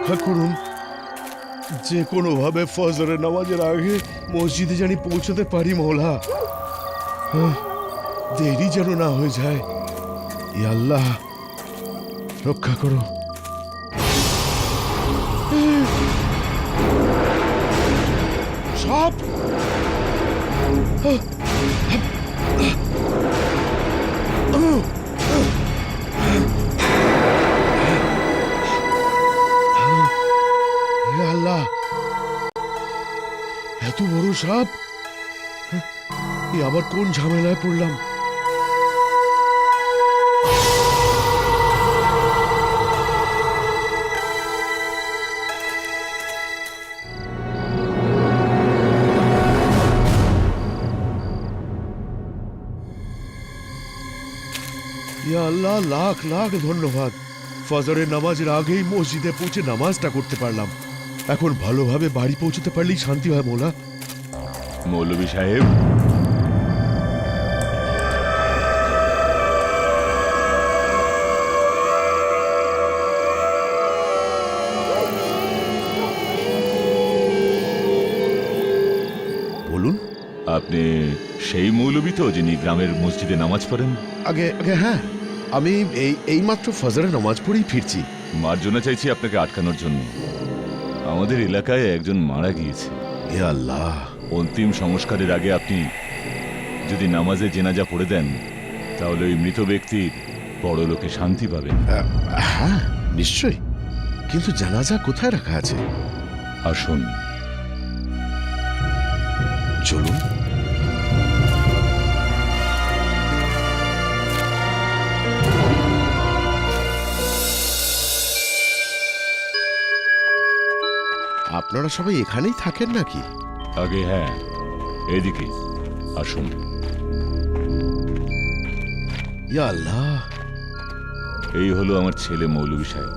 রক্ষা করুন, যে কোনোভাবে ফজরের নামাজের আগে মসজিদে জানি পৌঁছতে পারি মৌলা। দেরি যেন না হয়ে যায়। ইয়া আল্লাহ, রক্ষা করো। সাপ! আল্লাহ, এত বড় সাপ! আবার কোন ঝামেলায় পড়লাম? ইয়া আল্লাহ, লাখ লাখ ধন্যবাদ। ফজরের নামাজের আগেই মসজিদে পৌঁছে নামাজটা করতে পারলাম। এখন ভালোভাবে বাড়ি পৌঁছতে পারলেই শান্তি হয় মৌলা। মৌলভী সাহেব, বলুন। আপনি সেই মৌলভী তো যিনি গ্রামের মসজিদে নামাজ পড়েন? আগে আগে হ্যাঁ, আমি এইমাত্র ফজরের নামাজ পড়েই ফিরছি। মার্জনা চাইছি আপনাকে আটকানোর জন্য। আমাদের এলাকায় একজন মারা গিয়েছে। হে আল্লাহ! অন্তিম সংস্কারের আগে আপনি যদি নামাজে জেনাজা পড়ে দেন, তাহলে ওই মৃত ব্যক্তির পরলোকে শান্তি পাবেন। হ্যাঁ নিশ্চয়ই, কিন্তু জানাজা কোথায় রাখা আছে? আসুন। চলুন। আপনারা সবাই এখানেই থাকেন নাকি? আগে হ্যাঁ, এদিকে আসুন। ইয়া আল্লাহ! এই হলো আমার ছেলে মৌলভী সাহেব।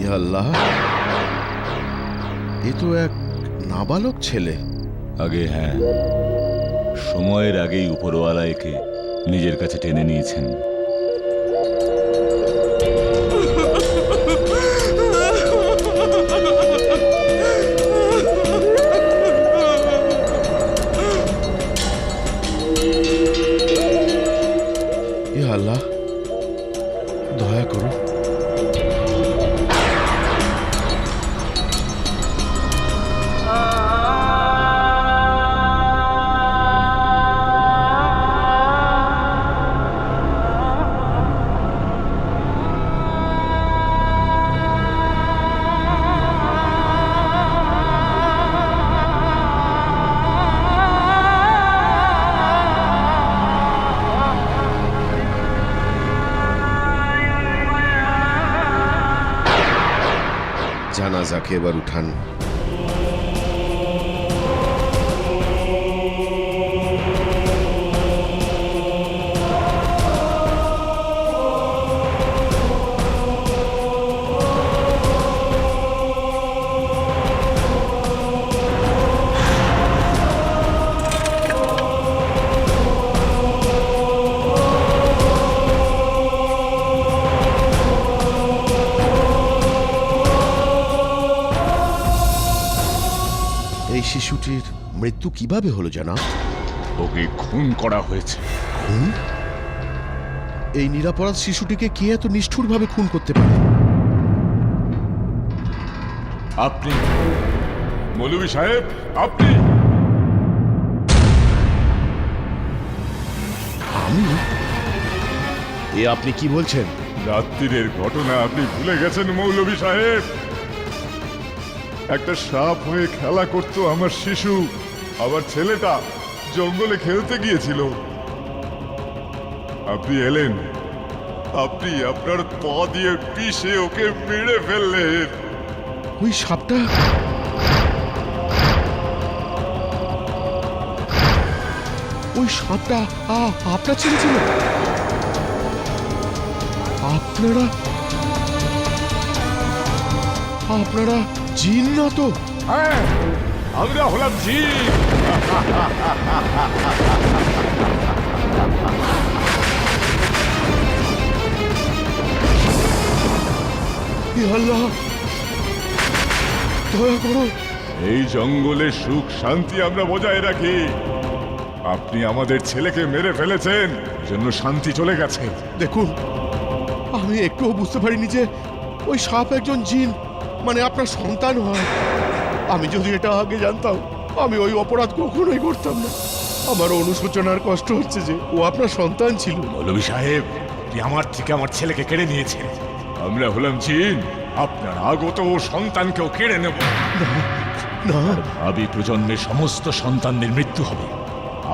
ইয়া আল্লাহ! এ তো এক নাবালক ছেলে। আগে হ্যাঁ, সময়ের আগেই উপরওয়ালা একে নিজের কাছে টেনে নিয়েছেন। ইয়া আল্লাহ, দয়া করো। জানাজাকে এবার উঠান। এই শিশুটির মৃত্যু কিভাবে হলো জানাব? ওকে খুন করা হয়েছে। খুন? এই নিরাপরাধ শিশুটিকে কে এত নিষ্ঠুরভাবে খুন করতে পারে? আপনি মৌলভী সাহেব, আপনি? আমি? এ আপনি কি বলছেন? রাত্রির ঘটনা আপনি ভুলে গেছেন মৌলভী সাহেব? একটা সাপ হয়ে খেলা করত আমার শিশু, আবার ছেলেটা জঙ্গলে খেলতে গিয়েছিল। আপনি এলেন, আপনি আপনার পা দিয়ে পিষে ওকে মেরে ফেললেন। ওই সাপটা আপনার ছেলে ছিল? আপনারা আপনারা জিন না তো? হ্যাঁ, আমরা হলাম জিন। হে আল্লাহ, দয়া করো। এই জঙ্গলে সুখ শান্তি আমরা বজায় রাখি। আপনি আমাদের ছেলেকে মেরে ফেলেছেন, জন্য শান্তি চলে গেছে। দেখুন, আমি একটুও বুঝতে পারিনি যে ওই সাপ একজন জিন, মানে আপনার সন্তান হয়। আমি যদি এটা আগে জানতাম, আমি ওই অপরাধ কখনোই করতাম না। আমার অনুশোচনার কষ্ট হচ্ছে যে ও আপনার সন্তান ছিল। মৌলভী সাহেব, আপনি আমার থেকে আমার ছেলেকে কেড়ে নিয়েছেন। আমরা হলাম জিন, আপনার আগত ও সন্তানকেও কেড়ে নেব। না, ভাবি প্রজন্মের সমস্ত সন্তানদের মৃত্যু হবে।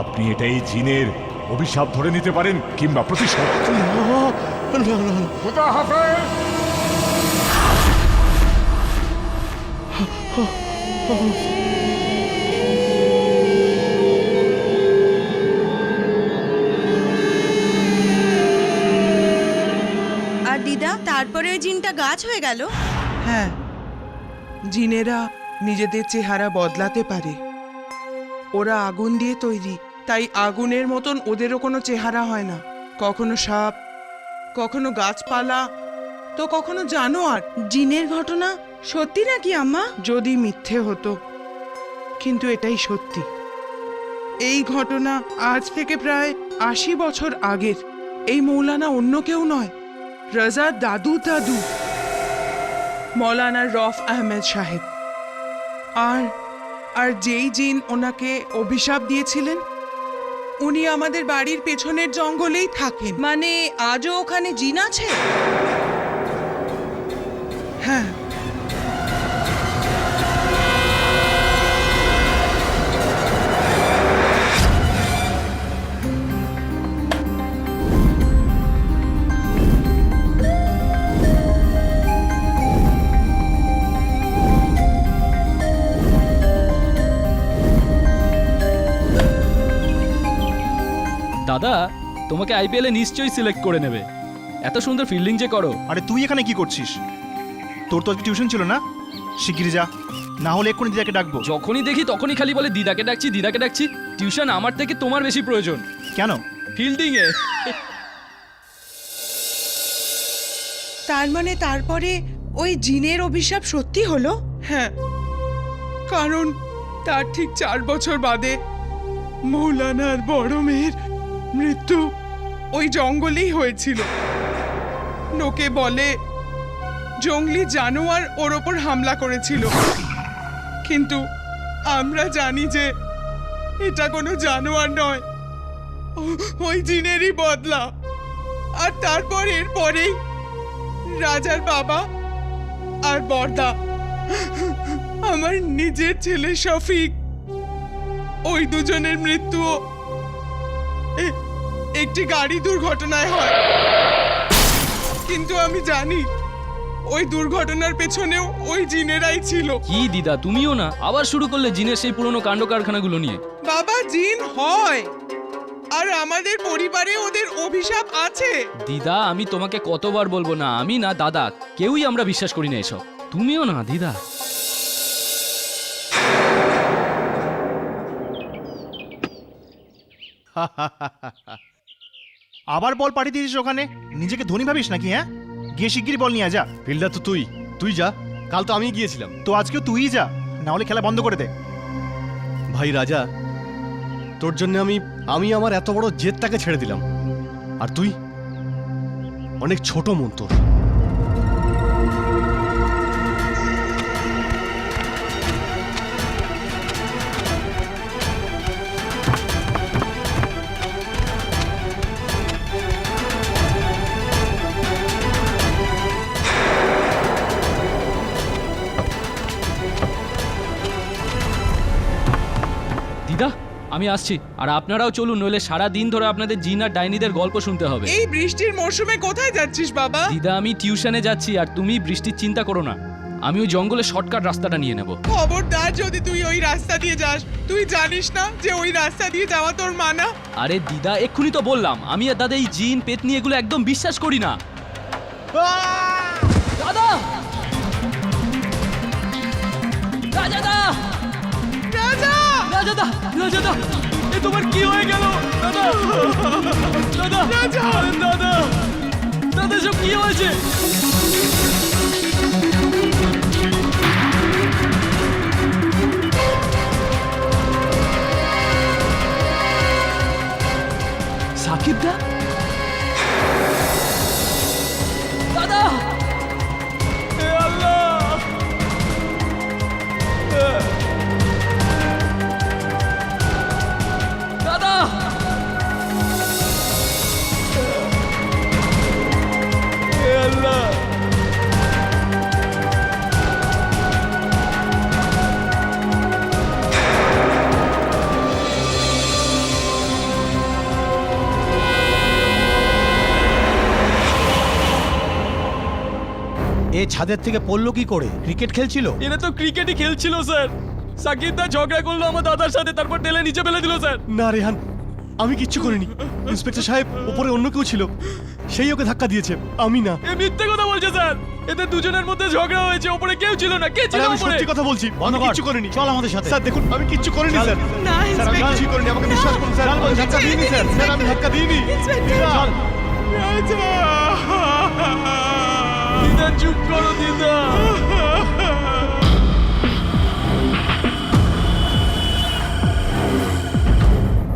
আপনি এটাই জিনের অভিশাপ ধরে নিতে পারেন, কিংবা প্রতিশোধ। না, না, না, খোদা হাফেজ। আর দিদা, তারপরে ওই জিনটা গাছ হয়ে গেল? হ্যাঁ, জিনেরা নিজেদের চেহারা বদলাতে পারে। ওরা আগুন দিয়ে তৈরি, তাই আগুনের মতন ওদেরও কোনো চেহারা হয় না। কখনো সাপ, কখনো গাছপালা, তো কখনো জানোয়ার। জিনের ঘটনা সত্যি নাকি আম্মা? যদি মিথ্যে হতো, কিন্তু এটাই সত্যি। এই ঘটনা আজ থেকে প্রায় ৮০ বছর আগের। এই মৌলানা অন্য কেউ নয়, রাজার দাদু মৌলানা রফ আহমেদ সাহেব। আর যেই জিন ওনাকে অভিশাপ দিয়েছিলেন, উনি আমাদের বাড়ির পেছনের জঙ্গলেই থাকেন। মানে আজও ওখানে জিন আছে? হ্যাঁ, দাদা, তোমাকে আইপিএলে নিশ্চয়ই সিলেক্ট করে নেবে। এত সুন্দর ফিল্ডিং যে করো। আরে তুই এখানে কি করছিস? তোর তো আজকে টিউশন ছিল না? শিগগিরি যা, না হলে এক্ষুনি দিদাকে ডাকবো। যখনই দেখি তখনই খালি বলে দিদাকে ডাকছি। টিউশন আমার থেকে তোমার বেশি প্রয়োজন কেন? ফিল্ডিং এ। তার মানে তারপরে ওই জিনের অভিশাপ সত্যি হলো? হ্যাঁ, কারণ তার ঠিক ৪ বছর বাদে মৌলানার বড় মেয়ের মৃত্যু ওই জঙ্গলেই হয়েছিল। লোকে বলে জঙ্গলি জানোয়ার ওর ওপর হামলা করেছিল, কিন্তু আমরা জানি যে এটা কোনো জানোয়ার নয়, ওই জিনেরই বদলা। আর তারপর এরপরেই রাজার বাবা আর বর্দা, আমার নিজের ছেলে শফিক, ওই দুজনের মৃত্যুও একটি গাড়ি দুর্ঘটনায় হয়। কিন্তু আমি জানি ওই দুর্ঘটনার পেছনেও ওই জিনেরাই ছিল। কি দিদা, তুমিও না আবার শুরু করলে জিনের সেই পুরনো কাণ্ড কারখানাগুলো নিয়ে? বাবা, জিন হয়, আর আমাদের পরিবারে ওদের অভিশাপ আছে। দিদা, আমি তোমাকে কতবার বলবো না, আমি না দাদা কেউই আমরা বিশ্বাস করি না এসব। তুমিও না দিদা। আবার বল পাঠিয়ে দিয়েছিস ওখানে? নিজেকে ধনী ভাবিস নাকি? হ্যাঁ, গিয়ে শিগগিরি বল নিয়ে যা। ফিল্ডার তো তুই যা। কাল তো আমি গিয়েছিলাম। তো আজকেও তুই যা, না হলে খেলা বন্ধ করে দে। ভাই রাজা, তোর জন্য আমি আমার এত বড় জেদটাকে ছেড়ে দিলাম, আর তুই অনেক ছোট মন তোর। দিদা, আমি আসছি, আর আপনারাও চলুন, নইলে সারা দিন ধরে আপনাদের জিন আর ডাইনিদের গল্প শুনতে হবে। এই বৃষ্টির মরশুমে কোথায় যাচ্ছিস বাবা? দিদা, আমি টিউশনে যাচ্ছি, আর তুমি বৃষ্টির চিন্তা করো না। আমি ওই জঙ্গলে শর্টকাট রাস্তাটা নিয়ে নেব। খবরদার যদি তুই ওই রাস্তা দিয়ে যাস। তুই জানিস না যে ওই রাস্তা দিয়ে যাওয়া তোর মানা? আরে দিদা, এক্ষুনি তো বললাম, আমি আর দাদা এই জিন পেতনি এগুলো একদম বিশ্বাস করি না। দাদা! রাজাদা রাজাদা রাজাদা এ তোমার কি হয়ে গেল দাদা দাদা আরে দাদা দাদা সব কি হয়েছে সাকিব দা দাদা হে আল্লাহ দাদা হে আল্লাহ এ ছাদের থেকে পড়লো কি করে? ক্রিকেট খেলছিল? এরা তো ক্রিকেটই খেলছিল স্যার সাকিব দা ঝগড়া করলো আমার দাদার সাথে তারপর টেলে নিচে ফেলে দিল স্যার না রেহান, আমি কিচ্ছু করিনি। ইন্সপেক্টর সাহেব, উপরে অন্য কেউ ছিল, সেই ওকে ধাক্কা দিয়েছে, আমি না। এ মিথ্যে কথা বলছে স্যার এদের দুজনের মধ্যে ঝগড়া হয়েছে উপরে কেউ ছিল না কে ছিল আরে আমি উপরে সত্যি কথা বলছি, আমি কিচ্ছু করিনি। চল আমাদের সাথে। স্যার দেখুন, আমি কিচ্ছু করিনি স্যার। না স্যার আমি কিছুই করিনি, আমাকে বিশ্বাস করুন স্যার। আমি ধাক্কা দিইনি স্যার। স্যার আমি ধাক্কা দিইনি। চল। দিদা চুপ করো দিদা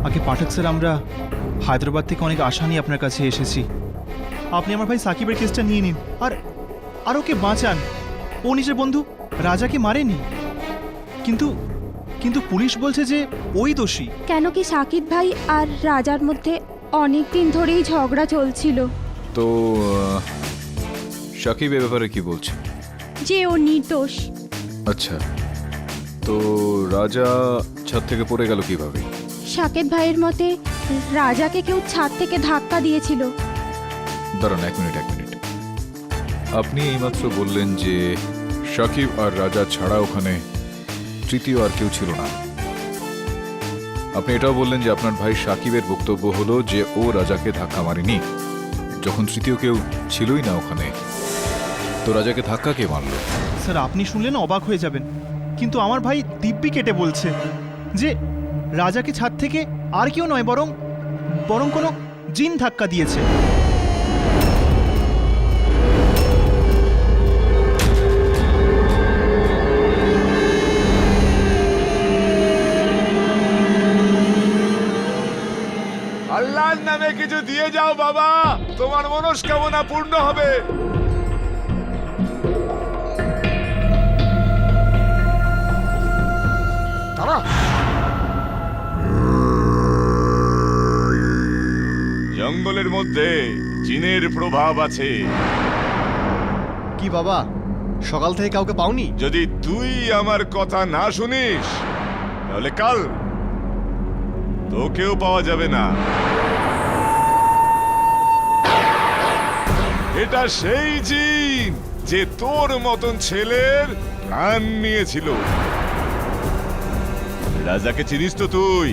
আগে পাঠক স্যার, আমরা হায়দ্রাবাদ থেকে অনেক আশা নিয়ে আপনার কাছে এসেছি। আপনি আমার ভাই সাকিবের কেসটা নিয়ে নিন আর ওকে বাঁচান। ও নিজের বন্ধু রাজাকে মারেনি, কিন্তু কিন্তু পুলিশ বলছে যে ওই দোষী। কেন কি সাকিব ভাই আর রাজার মধ্যে অনেক দিন ধরেই ঝগড়া চলছিল তো সাকিব এ ব্যাপারে কি বলছে? যে ও নির্দোষ। আচ্ছা, তো রাজা ছাদ থেকে পড়ে গেল কিভাবে? সাকিব ভাইয়ের মতে রাজাকে কেউ ছাদ থেকে ধাক্কা দিয়েছিল। দাঁড়ান এক মিনিট। আপনি এইমাত্র বললেন যে সাকিব আর রাজা ছাড়া ওখানে তৃতীয় আর কেউ ছিল না। আপনি এটাও বললেন যে আপনার ভাই সাকিবের বক্তব্য হলো যে ও রাজাকে ধাক্কা মারেনি, যখন তৃতীয় কেউ ছিলই না ওখানে। তো রাজাকে ধাক্কা কে মারলো? স্যার আপনি শুনলেন অবাক হয়ে যাবেন, কিন্তু আমার ভাই দিব্যি কেটে বলছে যে রাজাকে ছাদ থেকে আর কেউ নয়, বরং কোনো জিন ধাক্কা দিয়েছে। আল্লাহর নামে কিছু দিয়ে যাও বাবা, তোমার মনস্কামনা পূর্ণ হবে। জঙ্গলের মধ্যে জিনের প্রভাব আছে। কি বাবা, সকাল থেকে কাউকে পাওনি? যদি তুই আমার কথা না শুনিস তাহলে কাল তোকেও পাওয়া যাবে না। এটা সেই জিন যে তোর মতন ছেলের প্রাণ নিয়েছিল। রাজাকে চিনিস তো তুই?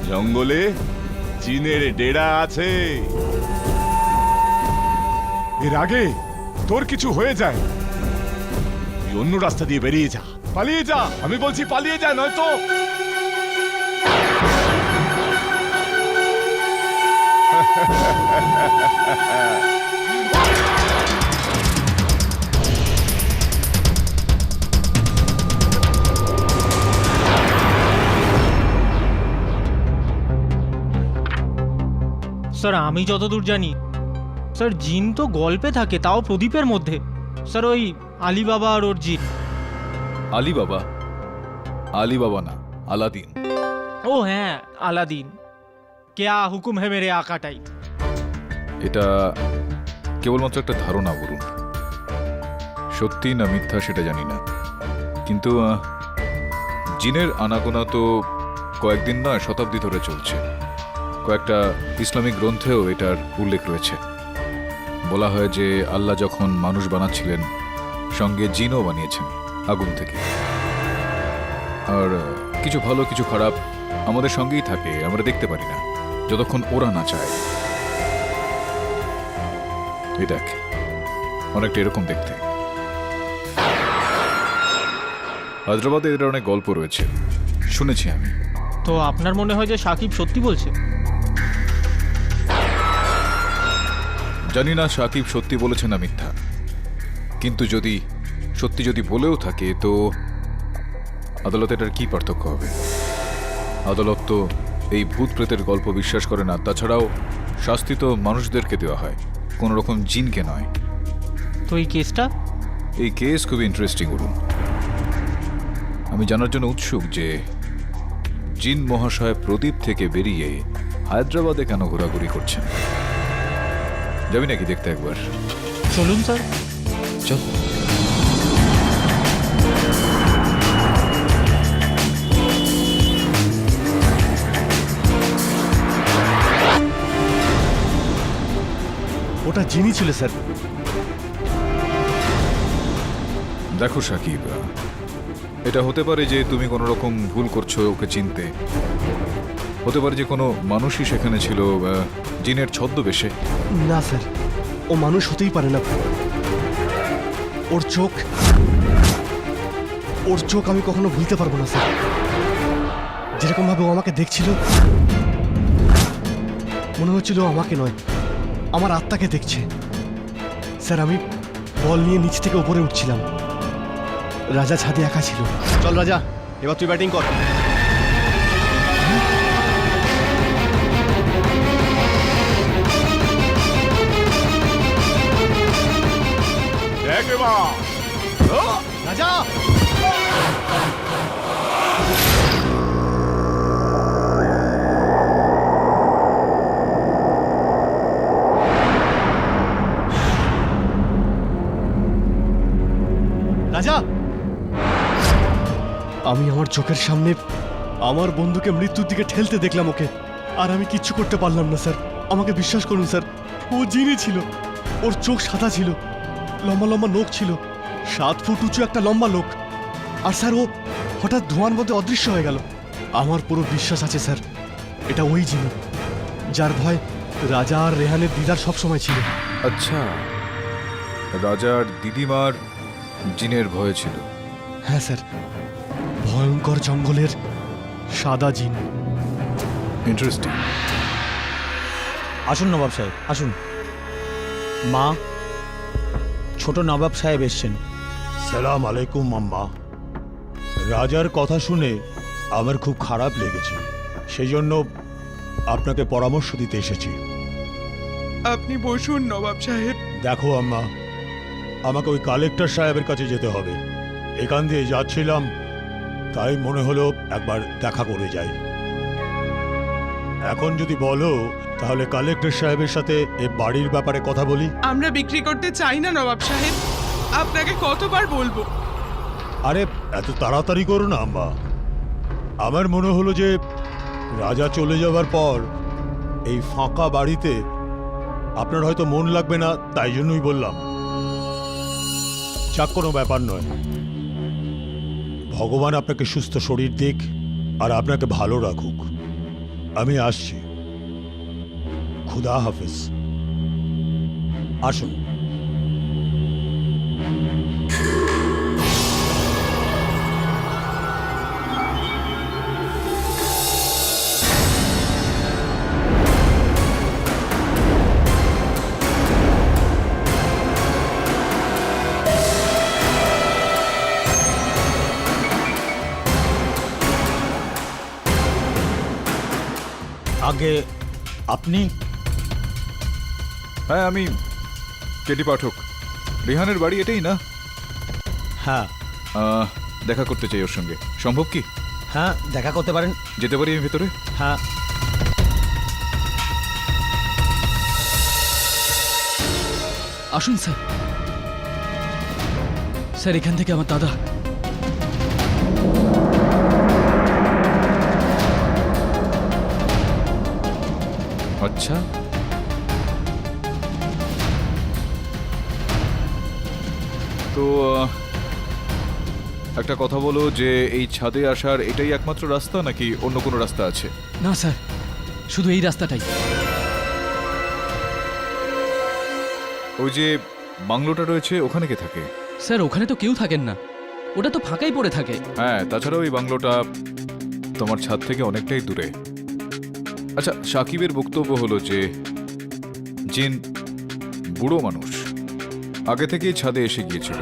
জঙ্গলে জিনের ডেরা আছে। এর আগে তোর কিছু হয়ে যায়, তুই অন্য রাস্তা দিয়ে বেরিয়ে যা, পালিয়ে যা। আমি বলছি পালিয়ে যা, নয়তো স্যার আমি যতদূর জানি স্যার জিন তো গল্পে থাকে, তাও প্রদীপের মধ্যে। স্যার ওই আলিবাবা আর ওর জিন। আলিবাবা না, আলাদিন। ও হ্যাঁ, আলাদিন। কেয়া হুকুম হে মেরে আকা টাইপ। এটা কেবলমাত্র একটা ধারণা বলুন, সত্যি না মিথ্যা সেটা জানি না, কিন্তু জিনের আনাগোনা তো কয়েকদিন নয়, শতাব্দী ধরে চলছে। কয়েকটা ইসলামিক গ্রন্থেও এটার উল্লেখ রয়েছে। বলা হয় যে আল্লাহ যখন মানুষ বানাচ্ছিলেন সঙ্গে জিনও বানিয়েছেন আগুন থেকে। আর কিছু ভালো কিছু খারাপ আমাদের সঙ্গেই থাকে, আমরা দেখতে পারি না যতক্ষণ ওরা না চায়। এই দেখ, অনেকটা এরকম দেখতে। হায়দ্রাবাদে এর অনেক গল্প রয়েছে, শুনেছি আমি। তো আপনার মনে হয় যে সাকিব সত্যি বলছে? জানি না সাকিব সত্যি বলেছে না মিথ্যা, কিন্তু সত্যি বলেও থাকে তো আদালতে এটার কি পার্থক্য হবে? আদালত তো এই ভূত প্রেতের গল্প বিশ্বাস করে না। তাছাড়াও শাস্তি তো মানুষদেরকে দেওয়া হয়, কোনো রকম জিনকে নয়। তো এই কেসটা? এই কেস খুবই ইন্টারেস্টিং অরুণ। আমি জানার জন্য উৎসুক যে জিন মহাশয় প্রদীপ থেকে বেরিয়ে হায়দ্রাবাদে কেন ঘোরাঘুরি করছেন। যাবি নাকি দেখতে একবার? চলুন স্যার। চল। ওটা জিনই ছিল স্যার। দেখো সাকিব, এটা হতে পারে যে তুমি কোনো রকম ভুল করছো ওকে চিনতে। হতে পারে যে কোনো মানুষই সেখানে ছিল জিনের ছদ্মবেশে। না স্যার, ও মানুষ হতেই পারে না। ওর চোখ আমি কখনো ভুলতে পারবো না স্যার। যেরকম ভাবে ও আমাকে দেখছিল, মনে হচ্ছিল আমাকে নয়, আমার আত্মাকে দেখছে। স্যার, আমি বল নিয়ে নিচ থেকে উপরে উঠছিলাম, রাজা ছাদে একা ছিল। চল রাজা, এবার তুই ব্যাটিং কর। দেখ এবার। রাজা, রাজা, আমি আমার চোখের সামনে আমার বন্ধুকে মৃত্যুর দিকে ঠেলতে দেখলাম ওকে, আর আমি কিচ্ছু করতে পারলাম না স্যার। আমাকে বিশ্বাস করুন স্যার, ও জিনি ছিল। ওর চোখ সাদা ছিল, লম্বা লম্বা নখ ছিল, 7 ফুট উঁচু একটা লম্বা লোক। আর স্যার, ও হঠাৎ ধোঁয়ার মধ্যে অদৃশ্য হয়ে গেল। আমার পুরো বিশ্বাস আছে স্যার, এটা ওই জিনি যার ভয় রাজা আর রেহানের দিদার সবসময় ছিল। আচ্ছা, রাজার দিদিমার জিনের ভয় ছিল? হ্যাঁ স্যার, ভয়ঙ্কর জঙ্গলের সাদা জিন। ইন্টারেস্টিং। আসুন নবাব সাহেব, আসুন। মা, ছোট নবাব সাহেব এসছেন। সালাম আলাইকুম আম্মা। রাজার কথা শুনে আমার খুব খারাপ লেগেছে, সেই জন্য আপনাকে পরামর্শ দিতে এসেছি। আপনি বসুন নবাব সাহেব। দেখো আম্মা, আমাকে ওই কালেক্টর সাহেবের কাছে যেতে হবে। এখান দিয়ে যাচ্ছিলাম, তাই মনে হলো একবার দেখা করে যাই। এখন যদি বলো তাহলে কালেক্টর সাহেবের সাথে এই বাড়ির ব্যাপারে কথা বলি। আমরা বিক্রি করতে চাই না নবাব সাহেব, আপনাকে কতবার বলবো। আরে এত তাড়াতাড়ি করো না আম্মা। আমার মনে হলো যে রাজা চলে যাওয়ার পর এই ফাঁকা বাড়িতে আপনার হয়তো মন লাগবে না, তাই জন্যই বললাম। যাক, কোনো ব্যাপার নয়। ভগবান আপনাকে সুস্থ শরীর দিক আর আপনাকে ভালো রাখুক। আমি আসছি। খুদা হাফেজ। আসুন। আগে আপনি? হ্যাঁ, আমি কেটি পাঠক। রেহানের বাড়ি এটাই না? হ্যাঁ। দেখা করতে চাই ওর সঙ্গে, সম্ভব কি? হ্যাঁ, দেখা করতে পারেন। যেতে পারি আমি ভেতরে? হ্যাঁ। আসুন স্যার। স্যার, এখান থেকে আমার দাদা। আচ্ছা, তো একটা কথা বলো যে এই ছাদে আসার এটাই একমাত্র রাস্তা নাকি অন্য কোনো রাস্তা আছে? না স্যার, শুধু এই রাস্তাটাই। ওই যে বাংলোটা রয়েছে, ওখানে কে থাকে? স্যার, ওখানে তো কেউ থাকেন না। ওটা তো ফাঁকাই পড়ে থাকে। হ্যাঁ, তাছাড়া ওই বাংলোটা তোমার ছাদ থেকে অনেকটাই দূরে। আচ্ছা, সাকিবের বক্তব্য হলো যে জিন বুড়ো মানুষ, আগে থেকেই ছাদে এসে গিয়েছিল।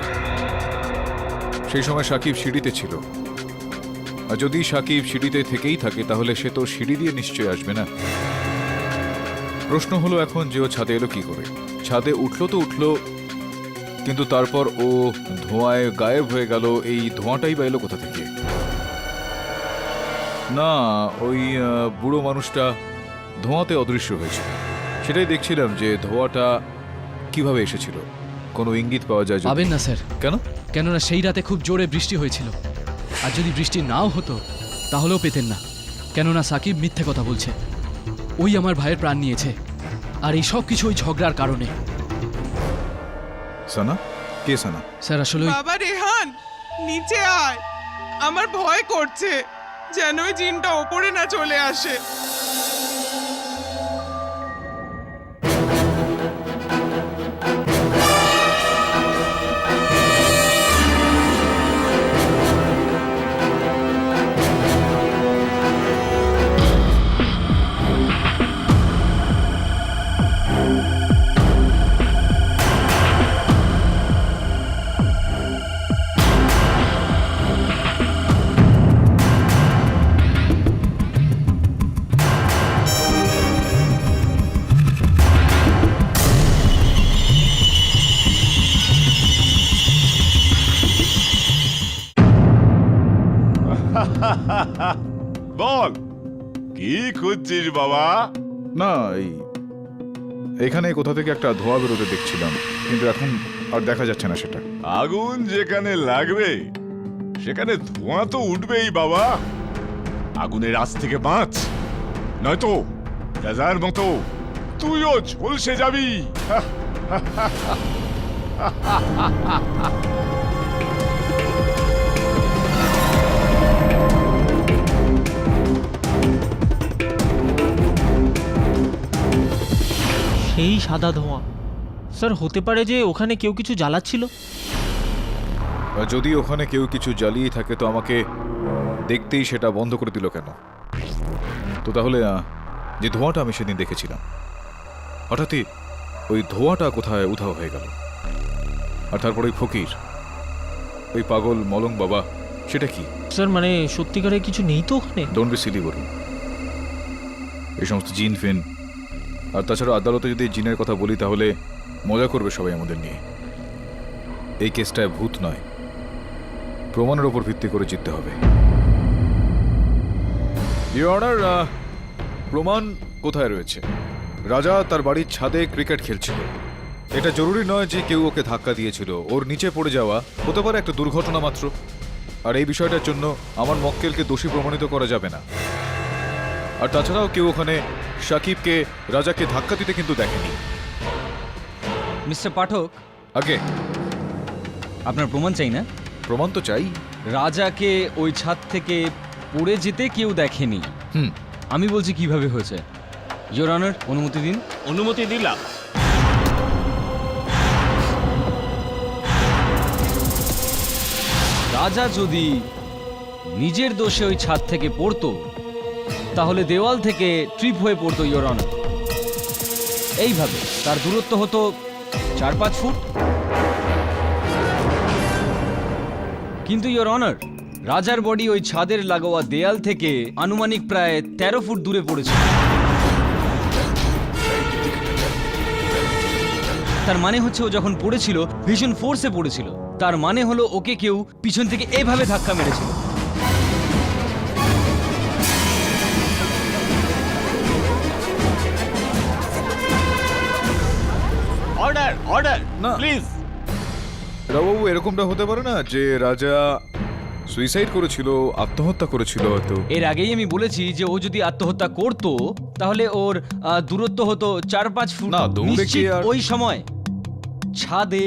সেই সময় সাকিব সিঁড়িতে ছিল, আর যদি সাকিব সিঁড়িতে থেকেই থাকে তাহলে সে তো সিঁড়ি দিয়ে নিশ্চয়ই আসবে না। প্রশ্ন হলো এখন যে ও ছাদে এলো কি করে? ছাদে উঠলো তো উঠলো, কিন্তু তারপর ও ধোঁয়ায় গায়েব হয়ে গেল। এই ধোঁয়াটাই বা এলো কোথা থেকে? না, ওই বুড়ো মানুষটা ধোঁয়াতে অদৃশ্য হয়েছিল। সেটাই দেখছিলাম যে ধোঁয়াটা কিভাবে এসেছিল, কোনো ইঙ্গিত পাওয়া যায়? পাবেন না স্যার। কেন? কেননা সেই রাতে খুব জোরে বৃষ্টি হয়েছিল, আর যদি বৃষ্টি নাও হতো তাহলেও পেতেন না। কেননা সাকিব মিথ্যে কথা বলছে। ওই আমার ভাইয়ের প্রাণ নিয়েছে, আর এই সব কিছু ওই ঝগড়ার কারণে। সানা? কে সানা? স্যার আসলে বাবা রেহান, নিচে আয়, আমার ভয় করছে যেন ওই জিনটা ওপরে না চলে আসে। বল, কি খুঁজছিস বাবা? না, এখানে কোথা থেকে একটা ধোঁয়া বেরোতে দেখছিলাম, কিন্তু এখন আর দেখা যাচ্ছে না সেটা। আগুন যেখানে লাগবে সেখানে ধোঁয়া তো উঠবেই বাবা। আগুনের আঁচ থেকে বাঁচ, নয়তো রাজার মতো তুইও ঝলসে যাবি। সেই সাদা ধোঁয়া, স্যার হতে পারে যে ওখানে কেউ কিছু জ্বালাচ্ছিল। আর যদি ওখানে কেউ কিছু জ্বালিয়ে থাকে তো আমাকে দেখতেই সেটা বন্ধ করে দিল কেন? তো তাহলে যে ধোঁয়াটা আমি সেদিন দেখেছিলাম, হঠাৎই ওই ধোঁয়াটা কোথায় উধাও হয়ে গেল? আর তারপর ওই ফকির, ওই পাগল মলং বাবা, সেটা কি? স্যার মানে সত্যিকারে কিছু নেই তো ওখানে? ডোন্ট বি সিলি বলুন। এই সমস্ত জিন ফিন, আর তাছাড়া আদালতে যদি জিনের কথা বলি তাহলে মজা করবে সবাই আমাদের নিয়ে। এই কেসটায় ভূত নয়, প্রমাণের উপর ভিত্তি করে জিততে হবে। ইওর অনার, প্রমাণ কোথায় রয়েছে? রাজা তার বাড়ির ছাদে ক্রিকেট খেলছিল। এটা জরুরি নয় যে কেউ ওকে ধাক্কা দিয়েছিল। ওর নিচে পড়ে যাওয়া হতে পারে একটা দুর্ঘটনা মাত্র। আর এই বিষয়টার জন্য আমার মক্কেলকে দোষী প্রমাণিত করা যাবে না। আর তাছাড়াও কেউ ওখানে সাকিবকে রাজাকে ধাক্কা দিতে কিন্তু দেখেনি। মিস্টার পাঠক, আগে আপনার প্রমাণ চাই না? প্রমাণ তো চাই। রাজাকে ওই ছাদ থেকে পড়ে যেতে কেউ দেখেনি। আমি বলছি কিভাবে হয়েছে। ইওর অনার, অনুমতি দিন। অনুমতি দিলাম। রাজা যদি নিজের দোষে ওই ছাদ থেকে পড়তো তাহলে দেওয়াল থেকে ট্রিপ হয়ে পড়তো ইওর অনার। এইভাবে তার দূরত্ব হতো 4-5 ফুট। কিন্তু ইওর অনার, রাজার বডি ওই ছাদের লাগোয়া দেয়াল থেকে আনুমানিক প্রায় 13 ফুট দূরে পড়েছিল। তার মানে হচ্ছে ও যখন পড়েছিল ভীষণ ফোর্সে পড়েছিল। তার মানে হলো ওকে কেউ পিছন থেকে এইভাবে ধাক্কা মেরেছিল। অর্ডার, অর্ডার, না প্লিজ। রাবাবু, এরকমটা হতে পারে না যে রাজা সুইসাইড করেছিল, আত্মহত্যা করেছিল হয়তো। এর আগেই আমি বলেছি যে ও যদি আত্মহত্যা করতো তাহলে ওর দূরত্ব হতো 4-5 ফুট। না, দৌড়ে নিশ্চিত গিয়ে আর- ওই সময় ছাদে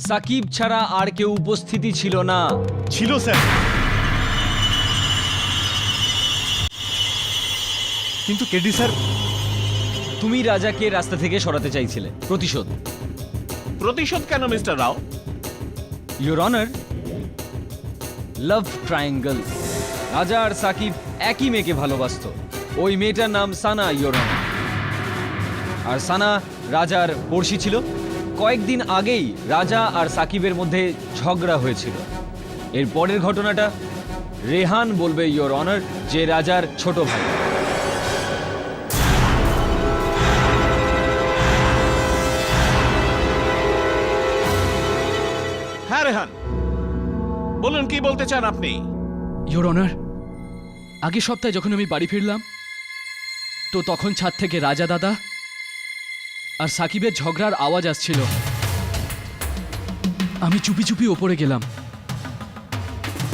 সাকিব ছাড়া আর কেউ উপস্থিতি ছিল না। ছিল স্যার, কিন্তু কেডি স্যার, তুমি রাজাকে রাস্তা থেকে সরাতে চাইছিলে। প্রতিশোধ। প্রতিশোধ কেন mister Rao? Your honour, love triangle. রাজা আর সাকিব একই মেয়েকে ভালোবাসতো। ওই মেয়েটার নাম সানা, ইয়োর অনার। আর সানা রাজার পড়শি ছিল। কয়েকদিন আগেই রাজা আর সাকিবের মধ্যে ঝগড়া হয়েছিল। এর পরের ঘটনাটা রেহান বলবে, ইয়োর অনার, যে রাজার ছোট ভাই। হ্যাঁ রেহান, বলুন কি বলতে চান আপনি? ইয়োর অনার, আগের সপ্তাহে যখন আমি বাড়ি ফিরলাম তো তখন ছাদ থেকে রাজা দাদা আর সাকিবের ঝগড়ার আওয়াজ আসছিল। আমি চুপি চুপি ওপরে গেলাম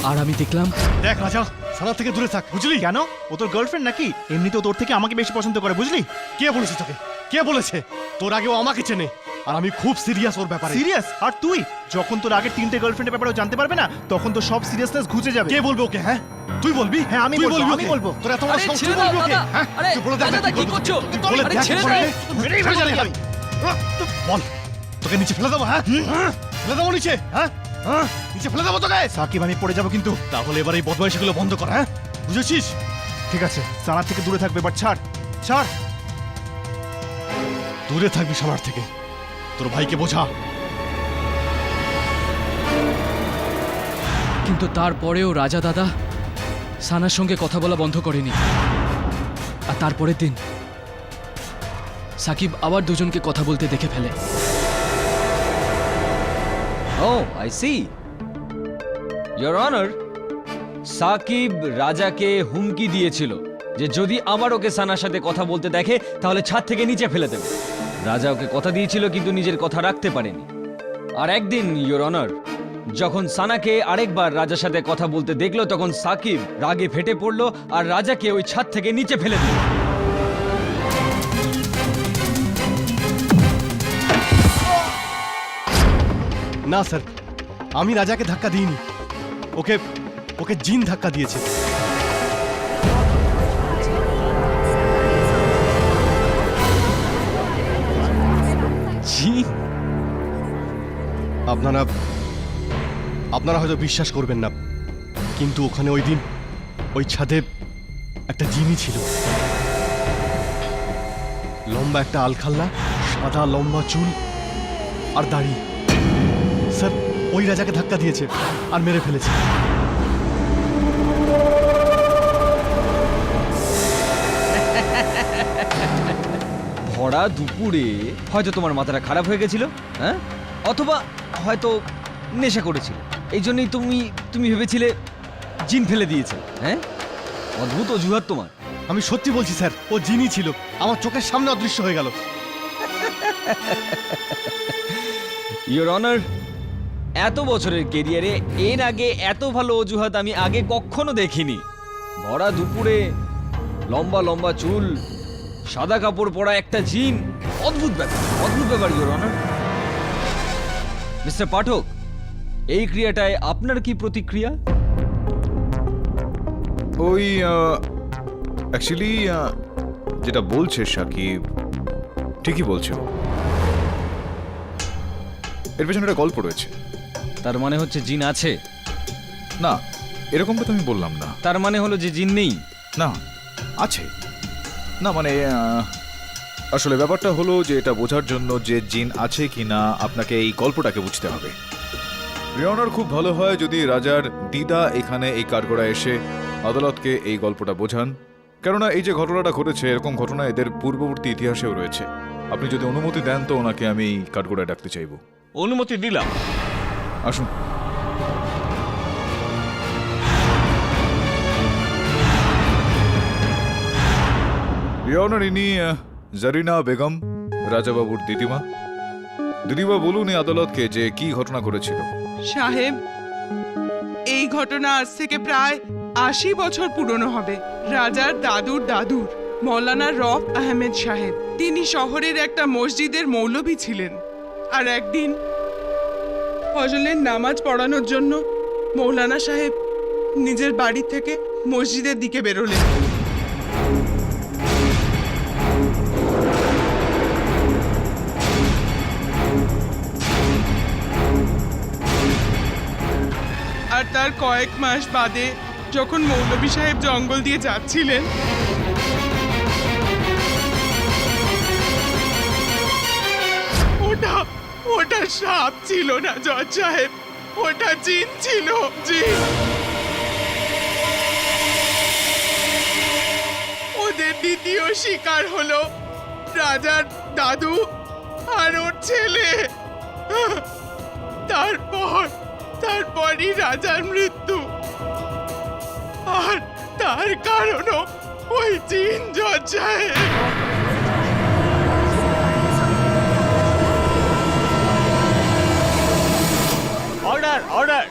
আর আমি দেখলাম। দেখ রাজা, সারা থেকে দূরে থাক, বুঝলি? কেন? ও তোর গার্লফ্রেন্ড নাকি? এমনিতেও তোর থেকে আমাকে বেশি পছন্দ করে, বুঝলি? কে বলেছে তোকে? কে বলেছে? তোর আগে ও আমাকে চেনে, আর আমি খুব সিরিয়াস ওর ব্যাপারে। সিরিয়াস? আর তুই যখন তোর আগের 3টে গার্লফ্রেন্ডের ব্যাপারে ও জানতে পারবে না, তখন তো সব সিরিয়াসনেস ঘুচে যাবে। কে বলবে ওকে? হ্যাঁ তুই বলবি? হ্যাঁ আমি তুই বলবো, বলবি আমি ওকে? বলবো। তোর এত বড় আরে সাহস, ছেড়ে তুই দাও বলবি ওকে? দাদা। হ্যাঁ আরে তুই বলে দেখ দাদা, কি কি করবি? করছো? তুই বলে আরে দেখ ছেড়ে কি দাও। করবি? বল, তোকে নিচে ফেলে দেবো। হ্যাঁ ফেলে দেবো নিচে। হ্যাঁ নিচে ফেলে দেবো তোকে। সাকিব, আমি পড়ে যাবো কিন্তু। তাহলে এবার এই বদমাইশিগুলো বন্ধ কর। হ্যাঁ বুঝেছিস? ঠিক আছে, সানার থেকে দূরে থাকবে, বাট ছাড় ছাড়। দূরে থাকবি সানার থেকে। তোর ভাইকে বোঝা। কিন্তু তারপরেও রাজা দাদা সানার সঙ্গে কথা বলা বন্ধ করেনি। আর তারপরের দিন সাকিব আবার দুজনকে কথা বলতে দেখে ফেলে। Oh I see, your honour, Shakib রাজাকে হুমকি দিয়েছিল যে যদি আবার ওকে সানার সাথে কথা বলতে দেখে তাহলে ছাদ থেকে নিচে ফেলে দেবে। রাজা ওকে কথা দিয়েছিল কিন্তু নিজের কথা রাখতে পারেনি। আর একদিন ইয়োর অনার, যখন সানাকে আরেকবার রাজার সাথে কথা বলতে দেখলো তখন সাকিব রাগে ফেটে পড়লো আর রাজাকে ওই ছাদ থেকে নিচে ফেলে দিল। না স্যার, আমি রাজাকে ধাক্কা দিইনি। ওকে ওকে জিন ধাক্কা দিয়েছে। জিন? আপনারা আপনারা হয়তো বিশ্বাস করবেন না, কিন্তু ওখানে ওই দিন ওই ছাদে একটা জিনই ছিল। লম্বা একটা আলখাল্লা, সাদা লম্বা চুল আর দাড়ি। স্যার ওই রাজাকে ধাক্কা দিয়েছে আর মেরে ফেলেছে। ভরা দুপুরে হয়তো তোমার মাথাটা খারাপ হয়ে গেছিল, হ্যাঁ? অথবা হয়তো নেশা করেছিল, এই জন্যই তুমি ভেবেছিলে জিন ফেলে দিয়েছে। হ্যাঁ, অদ্ভুত অজুহাত তোমার। আমি সত্যি বলছি স্যার, ও জিনই ছিল, আমার চোখের সামনে অদৃশ্য হয়ে গেল। ইয়োর অনার, এত বছরের কেরিয়ারে এর আগে এত ভালো অজুহাত আমি আগে কখনো দেখিনি। ভরা দুপুরে লম্বা লম্বা চুল, সাদা কাপড় পরা একটা জিন, অদ্ভুত ব্যাপার ইয়োর অনার। মিস্টার পাঠক, এই ক্রিয়াটায় আপনার কি প্রতিক্রিয়া? ওই অ্যাকচুয়ালি যেটা বলছে সাকিব ঠিকই বলছে। এর পেছনে একটা গল্প রয়েছে। তার মানে হচ্ছে জিন আছে? না, এরকমটা তো আমি বললাম না। তার মানে হলো যে জিন নেই? না, আছে। না মানে আসলে ব্যাপারটা হলো যে এটা বোঝার জন্য যে জিন আছে কি না আপনাকে এই গল্পটাকে বুঝতে হবে। রিওনার খুব ভালো হয় যদি রাজার দিদা এখানে এই কাঠগড়া এসে আদালতকে এই গল্পটা বোঝান, কেননা এই যে ঘটনাটা ঘটেছে এরকম ঘটনা এদের পূর্ববর্তী ইতিহাসেও রয়েছে। আপনি যদি অনুমতি দেন তো ওনাকে আমি কাঠগড়ায় ডাকতে চাইব। অনুমতি দিলাম। আসুন। রিওনার, ইনি জারিনা বেগম, রাজাবাবুর দিদিমা। দিদিমা, বলুন এই আদালতকে যে কি ঘটনা ঘটেছিল। সাহেব, এই ঘটনা আজ থেকে প্রায় ৮০ বছর পুরনো হবে। রাজার দাদুর দাদুর মৌলানা রফ আহমেদ সাহেব, তিনি শহরের একটা মসজিদের মৌলভী ছিলেন। আর একদিন ফজরের নামাজ পড়ানোর জন্য মৌলানা সাহেব নিজের বাড়ি থেকে মসজিদের দিকে বেরোলেন। আর আর তার কয়েক মাস বাদে যখন মৌলভী সাহেব জঙ্গল দিয়ে যাচ্ছিলেন, ওটা ওটা সাপ ছিল না জজ সাহেব, ওটা জিন ছিল, জিন। ওদের দ্বিতীয় শিকার হলো রাজার দাদু আর ওর ছেলে। তারপরই রাজার মৃত্যু, আর তার কারণও ওই জিন জজ সাহেব। Order order.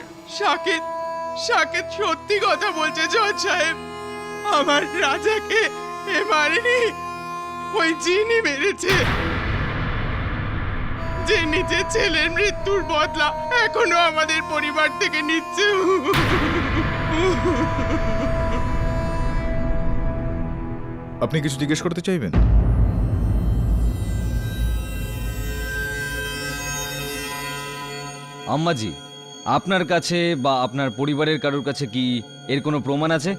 সাকেত সত্যি কথা বলছে জজ সাহেব, আমার রাজাকে এ মারেনি, ওই জিনই মেরেছে, যে নিজের ছেলের মৃত্যুর বদলা এখনো আমাদের পরিবার থেকে নিচ্ছে। আপনি কিছু জিজ্ঞেস করতে চাইবেন? আম্মাজি, আপনার কাছে বা আপনার পরিবারের কারোর কাছে কি এর কোনো প্রমাণ আছে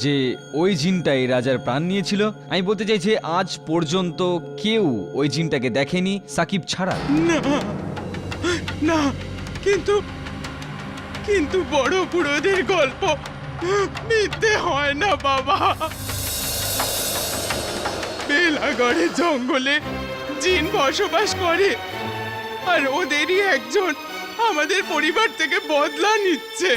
যে ওই জিনটাই রাজার প্রাণ নিয়েছিল? আমি বলতে চাইছি আজ পর্যন্ত কেউ ওই জিনটাকে দেখেনি সাকিব ছাড়া। না, কিন্তু বড় বুড়োদের গল্প মিথ্যে হয় না বাবা। বেলাগড়ে জঙ্গলে জিন বসবাস করে, আর ওদেরই একজন আমাদের পরিবার থেকে বদলা নিচ্ছে।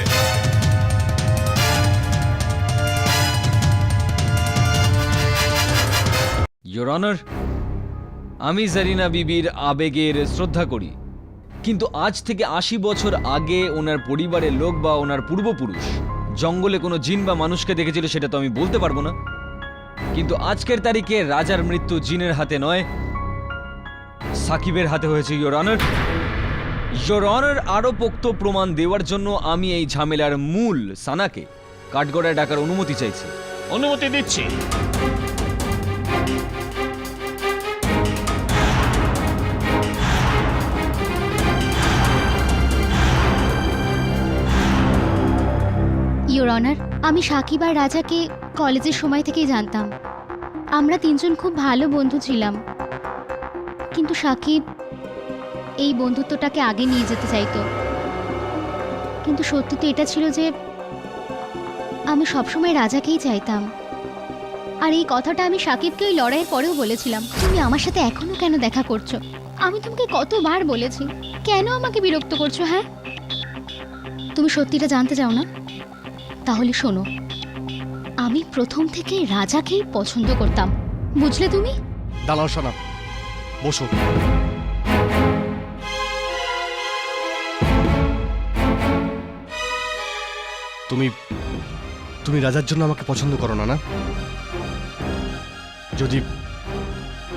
ইয়োর অনার, আমি জারিনা বিবির আবেগের শ্রদ্ধা করি, কিন্তু আজ থেকে ৮০ বছর আগে ওনার পরিবারের লোক বা ওনার পূর্বপুরুষ জঙ্গলে কোনো জিন বা মানুষকে দেখেছিল সেটা তো আমি বলতে পারবো না। কিন্তু আজকের তারিখে রাজার মৃত্যু জিনের হাতে নয়, সাকিবের হাতে হয়েছে ইয়োর অনার। ইয়োর অনার, আরো পোক্ত প্রমাণ দেওয়ার জন্য আমি এই ঝামেলার মূল সানাকে কাঠগড়ায় ডাকার অনুমতি চাইছি। অনুমতি দিচ্ছি। ইওর অনার, আমি সাকিব আর রাজাকে কলেজের সময় থেকেই জানতাম। আমরা তিনজন খুব ভালো বন্ধু ছিলাম, কিন্তু সাকিব এই বন্ধুত্বটাকে আগে নিয়ে যেতে চাইতো। কিন্তু সত্যি তো এটা ছিল যে আমি সবসময় রাজাকেই চাইতাম। আর এই কথাটা আমি সাকিবকে ওই লড়াইয়ের পরেও বলেছিলাম। তুমি আমার সাথে এখনো কেন দেখা করছো? আমি তোমাকে কতবার বলেছি, কেন আমাকে বিরক্ত করছো? হ্যাঁ, তুমি সত্যিটা জানতে চাও না? তাহলে শোনো, আমি প্রথম থেকে রাজাকেই পছন্দ করতাম, বুঝলে তুমি? দাঁড়াও সোনা, বসো। তুমি রাজার জন্য আমাকে পছন্দ করো না, না?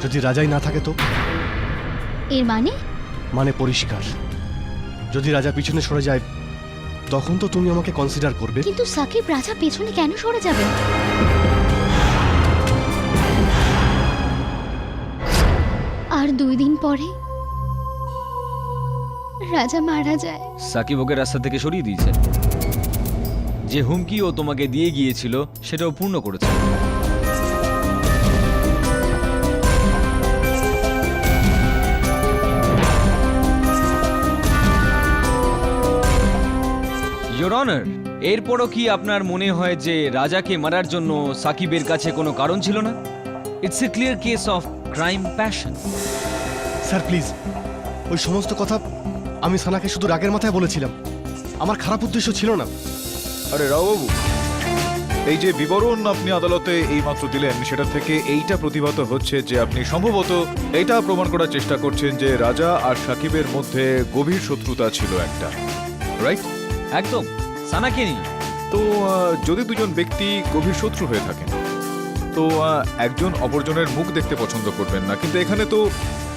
যদি রাজাই না থাকে তো? এর মানে পরিষ্কার, যদি রাজা পিছনে সরে যায় তখন তো তুমি আমাকে কনসিডার করবে। কিন্তু সাকিব, রাজা পেছনে কেন সরে যাবে? আর 2 দিন পরে রাজা মারা যায়। সাকিব ওকে রাস্তা থেকে সরিয়ে দিয়েছে, যে হুমকি ও তোমাকে দিয়ে গিয়েছিল সেটাও পূর্ণ করেছে। ইয়োর অনার, এরপরও কি আপনার মনে হয় যে রাজাকে মারার জন্য সাকিবের কাছে কোনো কারণ ছিল না? It's a clear case of crime passion. Sir please, ওই সমস্ত কথা আমি সানাকে শুধু রাগের মাথায় বলেছিলাম, আমার খারাপ উদ্দেশ্য ছিল না। আরে রাওবাবু, এই যে বিবরণ আপনি আদালতে এইমাত্র দিলেন সেটা থেকে এইটা প্রতিভাত হচ্ছে যে আপনি সম্ভবত এইটা প্রমাণ করার চেষ্টা করছেন যে রাজা আর সাকিবের মধ্যে গভীর শত্রুতা ছিল একটা, রাইট? একদম, সানাকে নিয়ে। তো যদি দুজন ব্যক্তি গভীর শত্রু হয়ে থাকেন তো একজন অপরজনের মুখ দেখতে পছন্দ করবেন না, কিন্তু এখানে তো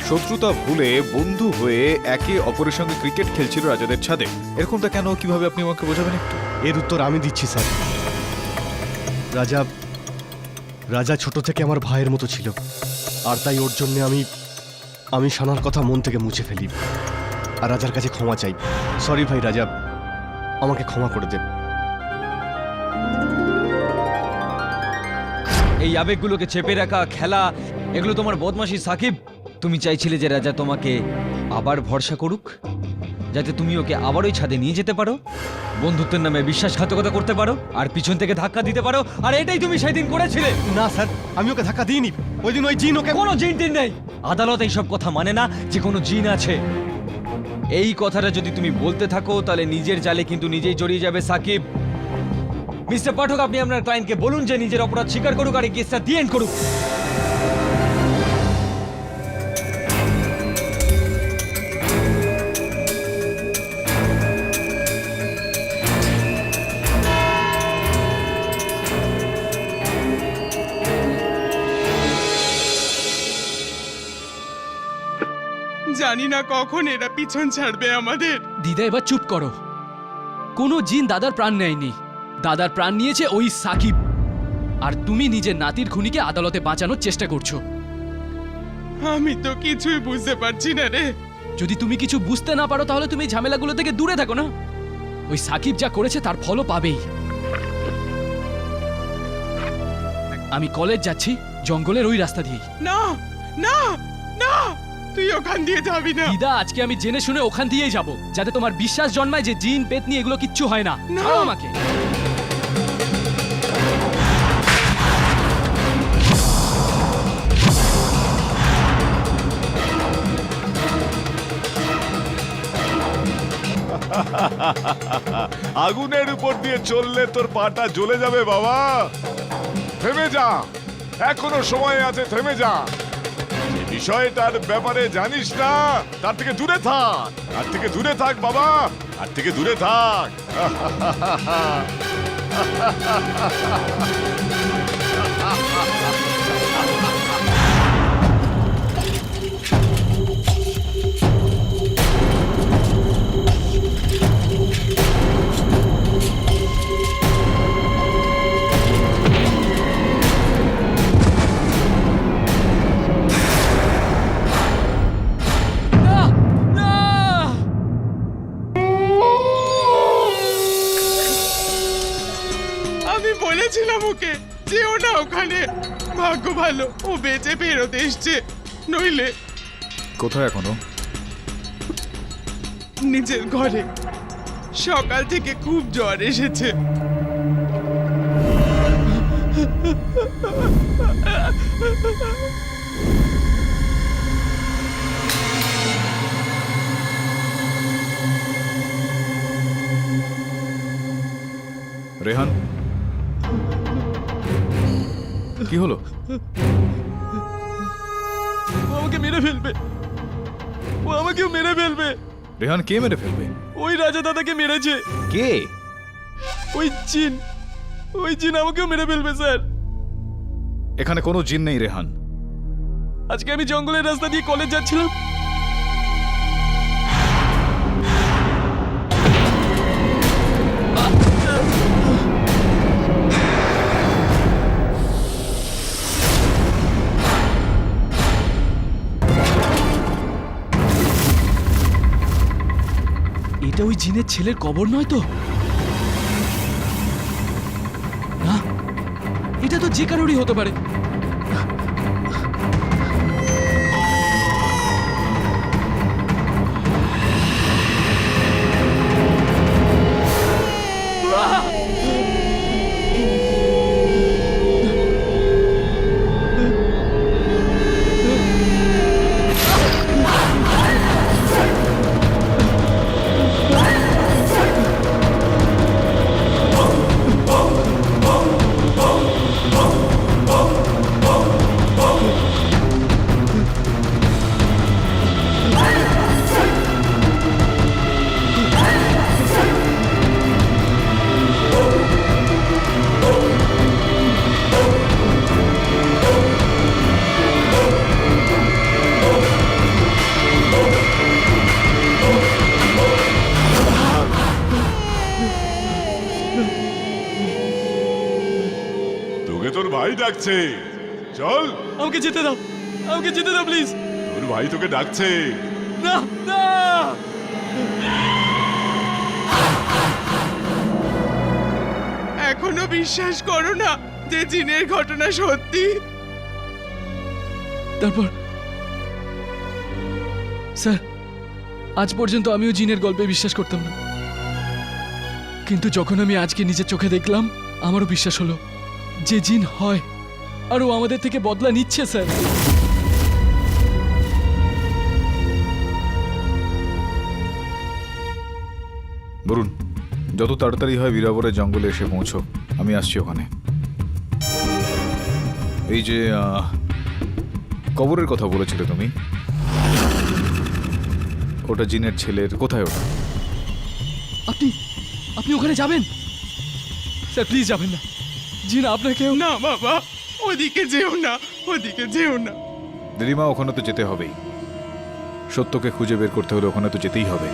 শত্রুতা ভুলে বন্ধু হয়ে একে অপরের সঙ্গে ক্রিকেট খেলছিল রাজাদের ছাদে। এরকমটা কেন, কিভাবে আপনি আমাকে বোঝাবেন একটু? এর উত্তর আমি দিচ্ছি স্যার। রাজা ছোট থেকে আমার ভাইয়ের মতো ছিল, আর তাই ওর জন্য আমি সানার কথা মন থেকে মুছে ফেলি আর রাজার কাছে ক্ষমা চাই। সরি ভাই রাজা, আমাকে ক্ষমা করে দেন। এই আবেগগুলোকে চেপে রাখা, খেলা, এগুলো তোমার বদমাশি সাকিব। তুমি চাইছিলে যে রাজা তোমাকে আবার ভরসা করুক, যাতে তুমি ওকে আবার ওই ছাদে নিয়ে যেতে পারো, বন্ধুত্বের নামে বিশ্বাসঘাতকতা করতে পারো, আর পিছন থেকে ধাক্কা দিতে পারো। আর এটাই তুমি সেদিন করেছিলে। না স্যার, আমি ওকে ধাক্কা দিইনি। ওই দিন ওই জিন ওকে... কোনো জিন টিন নেই। আদালত এইসব কথা মানে না যে কোনো জিন আছে। এই কথাটা যদি তুমি বলতে থাকো তাহলে নিজের জালে কিন্তু নিজেই জড়িয়ে যাবে সাকিব। মিস্টার পাঠক, আপনি আপনার ক্লায়েন্টকে বলুন যে নিজের অপরাধ স্বীকার করুক আর এই কেসটা দি এন্ড করুক। জানি না কখন এরা পিছন ছাড়বে আমাদের। দিদা এবার চুপ করো। কোনো জিন দাদার প্রাণ নেয়নি, দাদার প্রাণ নিয়েছে ওই সাকিব। আর তুমি নিজের নাতির খুনিকে আদালতে বাঁচানোর চেষ্টা করছো। আমি তো কিছুই বুঝতে পারছি না রে। যদি তুমি কিছু বুঝতে না পারো তাহলে তুমি এই ঝামেলাগুলো থেকে দূরে থাকো না। ওই সাকিব যা করেছে তার ফলও পাবেই। আমি কলেজ যাচ্ছি জঙ্গলের ওই রাস্তা দিয়েই। না না না, তুই ওখান দিয়ে যাবি না। দিদা, আজকে আমি জেনে শুনে ওখান দিয়েই যাব, যাতে তোমার বিশ্বাস জন্মায় যে জিন পেতনি এগুলো কিচ্ছু হয় না। ছাড়ো আমাকে। আগুনের উপর দিয়ে চললে তোর পাটা জ্বলে যাবে বাবা। থেমে যা, এখনো সময় আছে, থেমে যা। যে বিষয়টার ব্যাপারে জানিস না তার থেকে দূরে থাক, তার থেকে দূরে থাক বাবা, তার থেকে দূরে থাক। আমি বলেছিলাম ওকে যেও না ওখানে। ভাগ্য ভালো ও বেঁচে ফেরত এসছে, নইলে কোথায় এখনো? নিজের ঘরে। সকাল থেকে খুব জ্বর এসেছে। রেহান, কি হলো? ও আমাকে মেরে ফেলবে, ও আমাকেও মেরে ফেলবে। রেহান, কে মেরে ফেলবে? ওই রাজা দাদাকে মেরেছে। কে? ওই জিন, ওই জিন আমাকেও মেরে ফেলবে স্যার। এখানে কোনো জিন নেই রেহান। আজকে আমি জঙ্গলের রাস্তা দিয়ে কলেজ যাচ্ছিলাম, এটা ওই জিনের ছেলের কবর নয় তো? না, এটা তো যে কারোরই হতে পারে। তোকে তোর ভাই ডাকছে, চল। আমাকে যেতে দাও, আমাকে যেতে দাও প্লিজ। তোর ভাই তোকে ডাকছে। না না। বিশ্বাস করো না যে জিনের ঘটনা সত্যি। তারপর স্যার, আজ পর্যন্ত আমিও জিনের গল্পে বিশ্বাস করতাম না, কিন্তু যখন আমি আজকে নিজের চোখে দেখলাম আমারও বিশ্বাস হলো যে জিন হয় আর ও আমাদের থেকে বদলা নিচ্ছে স্যার। বরুণ, যত তাড়াতাড়ি হয় বীরাবরের জঙ্গলে এসে পৌঁছো, আমি আসছি ওখানে। এই যে কবরের কথা বলেছিলে তুমি, ওটা জিনের ছেলের, কোথায় ওটা? আপনি আপনি ওখানে যাবেন স্যার? প্লিজ যাবেন না, জিন আপনাকেও। না বাবা, ওদিকে যেও না, ওদিকে যেও না। দিদিমা, ওখানে তো যেতে হবেই। সত্যকে খুঁজে বের করতে হলে ওখানে তো যেতেই হবে।